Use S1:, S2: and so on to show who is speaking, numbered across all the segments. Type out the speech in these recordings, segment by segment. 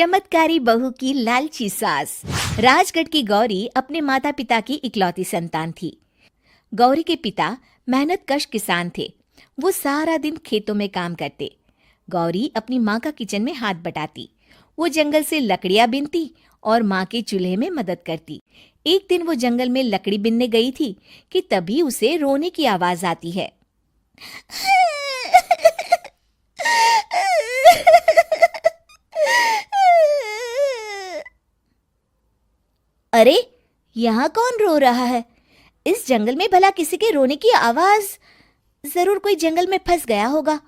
S1: चमत्कारी बहू की लालची सास। राजगढ़ की गौरी अपने माता पिता की इकलौती संतान थी। गौरी के पिता मेहनतकश किसान थे। वो सारा दिन खेतों में काम करते। गौरी अपनी माँ का किचन में हाथ बटाती। वो जंगल से लकड़ियाँ बीनती और माँ के चूल्हे में मदद करती। एक दिन वो जंगल में लकड़ी बीनने गई थी कि तभी उसे रोने की आवाज आती है। अरे, यहाँ कौन रो रहा है? इस जंगल में भला किसी के रोने की आवाज? जरूर कोई जंगल में फंस गया होगा।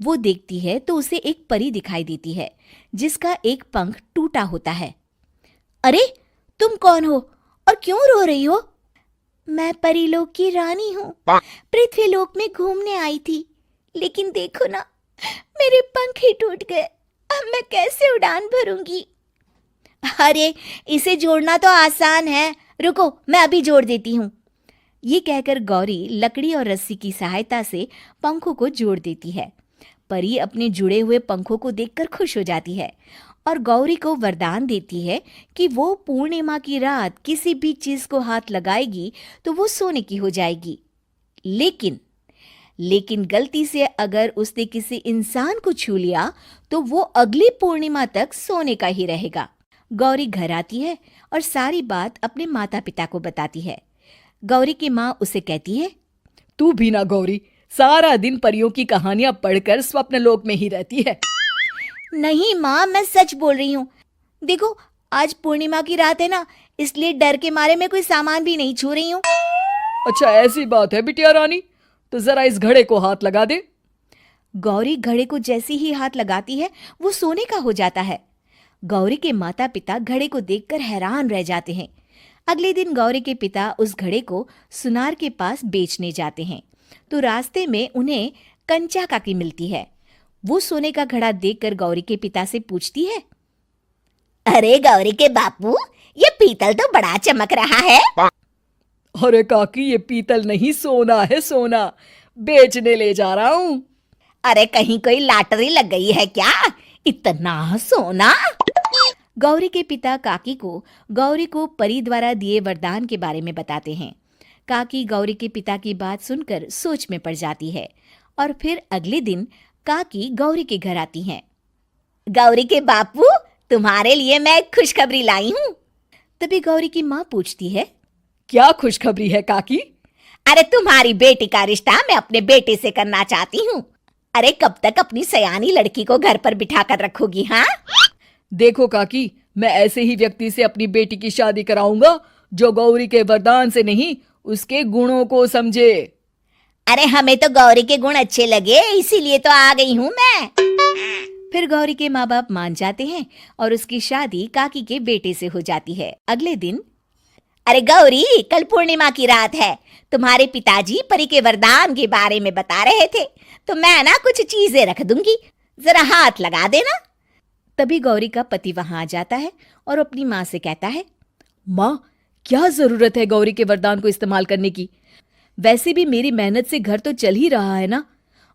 S1: वो देखती है तो उसे एक परी दिखाई देती है जिसका एक पंख टूटा होता है। अरे, तुम कौन हो और क्यों रो रही हो? मैं परीलोक की रानी हूँ। पृथ्वीलोक में घूमने आई थी, लेकिन देखो ना, मेरे पंख ही टूट गए। अब मैं कैसे उड़ान भरूंगी? अरे, इसे जोड़ना तो आसान है। रुको, मैं अभी जोड़ देती हूँ। ये कहकर गौरी लकड़ी और रस्सी की सहायता से पंखों को जोड़ देती है। परी अपने जुड़े हुए पंखों को देखकर खुश हो जाती है और गौरी को वरदान देती है कि वो पूर्णिमा की रात किसी भी चीज को हाथ लगाएगी तो वो सोने की हो जाएगी। लेकिन गलती से अगर उसने किसी इंसान को छू लिया तो वो अगली पूर्णिमा तक सोने का ही रहेगा। गौरी घर आती है और सारी बात अपने माता पिता को बताती है। गौरी की माँ उसे कहती है,
S2: तू भी ना गौरी, सारा दिन परियों की कहानियां पढ़कर स्वप्न लोक में ही रहती है।
S1: नहीं माँ, मैं सच बोल रही हूँ। देखो, आज पूर्णिमा की रात है ना, इसलिए डर के मारे मैं कोई सामान भी नहीं छू रही हूँ।
S2: अच्छा, ऐसी बात है बिटिया रानी, तो जरा इस घड़े को हाथ लगा दे।
S1: गौरी घड़े को जैसे ही हाथ लगाती है वो सोने का हो जाता है। गौरी के माता पिता घड़े को देखकर हैरान रह जाते हैं। अगले दिन गौरी के पिता उस घड़े को सुनार के पास बेचने जाते हैं तो रास्ते में उन्हें कंचा काकी मिलती है। वो सोने का घड़ा देखकर गौरी के पिता से पूछती है, अरे गौरी के बापू, ये पीतल तो बड़ा चमक रहा है।
S2: अरे काकी, ये पीतल नहीं, सोना है, सोना। बेचने ले जा रहा हूँ।
S1: अरे, कहीं कोई लॉटरी लग गई है क्या? इतना सोना? गौरी के पिता काकी को गौरी को परी द्वारा दिए वरदान के बारे में बताते हैं। काकी गौरी के पिता की बात सुनकर सोच में पड़ जाती है और फिर अगले दिन काकी गौरी के घर आती हैं। गौरी के बापू, तुम्हारे लिए मैं एक खुशखबरी लाई हूँ। तभी गौरी की माँ पूछती है,
S2: क्या खुशखबरी है काकी?
S1: अरे, तुम्हारी बेटी का रिश्ता मैं अपने बेटे से करना चाहती हूँ। अरे, कब तक अपनी सयानी लड़की को घर पर बिठा कर रखोगी? हाँ,
S2: देखो काकी, मैं ऐसे ही व्यक्ति से अपनी बेटी की शादी कराऊंगा जो गौरी के वरदान से नहीं, उसके गुणों को समझे।
S1: अरे, हमें तो गौरी के गुण अच्छे लगे, इसीलिए तो आ गई हूँ मैं। फिर गौरी के माँ बाप मान जाते हैं और उसकी शादी काकी के बेटे से हो जाती है। अगले दिन, अरे गौरी, कल पूर्णिमा की रात है। तुम्हारे पिताजी परी के वरदान के बारे में बता रहे थे, तो मैं ना कुछ चीजें रख दूंगी, जरा हाथ लगा देना। तभी गौरी का पति वहां आ जाता है और अपनी माँ से कहता है,
S2: माँ, क्या जरूरत है गौरी के वरदान को इस्तेमाल करने की? वैसे भी मेरी मेहनत से घर तो चल ही रहा है ना।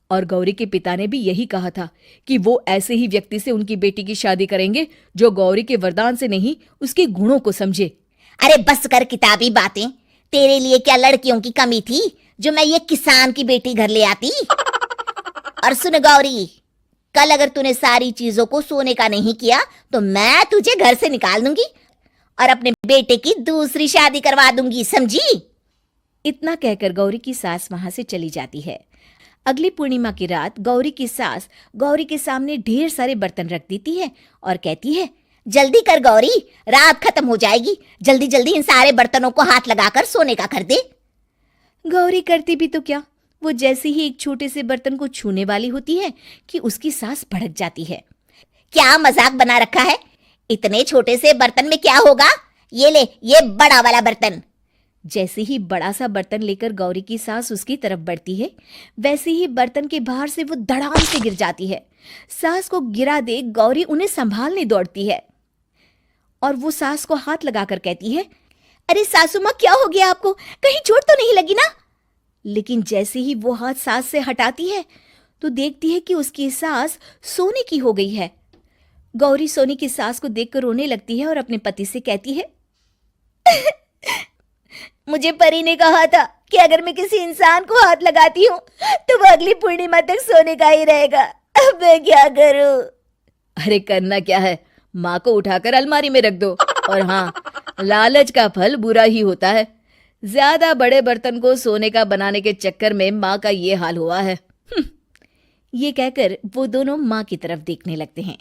S2: और गौरी के पिता ने भी यही कहा था कि वो ऐसे ही व्यक्ति से उनकी बेटी की शादी करेंगे जो गौरी के वरदान से नहीं, उसके गुणों को समझे।
S1: अरे बस कर किताबी बातें। तेरे लिए क्या लड़कियों की कमी थी जो मैं ये किसान की बेटी घर ले आती? और सुन गौरी, कल अगर तूने सारी चीजों को सोने का नहीं किया तो मैं तुझे घर से निकाल दूंगी और अपने बेटे की दूसरी शादी करवा दूंगी, समझी? इतना कहकर गौरी की सास वहां से चली जाती है। अगली पूर्णिमा की रात गौरी की सास गौरी के सामने ढेर सारे बर्तन रख देती है और कहती है, जल्दी कर गौरी, रात खत्म हो जाएगी। जल्दी जल्दी इन सारे बर्तनों को हाथ लगाकर सोने का कर दे। गौरी करती भी तो क्या, वो जैसे ही एक छोटे से बर्तन को छूने वाली होती है कि उसकी सास भड़क जाती है। क्या मजाक बना रखा है? इतने छोटे से बर्तन में क्या होगा? ये ले, ये बड़ा वाला बर्तन। जैसे ही बड़ा सा बर्तन लेकर गौरी की सास उसकी तरफ बढ़ती है, वैसे ही बर्तन के बाहर से वो धड़ाम से गिर जाती है। सास को गिरा देख गौरी उन्हें संभालने दौड़ती है और वो सास को हाथ लगाकर कहती है, अरे सासू माँ, क्या हो गया आपको? कहीं चोट तो नहीं लगी ना? लेकिन जैसे ही वो हाथ सास से हटाती है तो देखती है कि उसकी सास सोने की हो गई है।
S2: गौरी सोनी की सास को देखकर रोने लगती है और अपने पति से कहती है,
S1: मुझे परी ने कहा था कि अगर मैं किसी इंसान को हाथ लगाती हूँ तो वो अगली पूर्णिमा तक सोने का ही रहेगा। अब मैं क्या करूँ?
S2: अरे करना क्या है, माँ को उठाकर अलमारी में रख दो। और हाँ, लालच का फल बुरा ही होता है। ज्यादा बड़े बर्तन को सोने का बनाने के चक्कर में माँ का ये हाल हुआ है। ये कहकर वो दोनों माँ की तरफ देखने लगते हैं।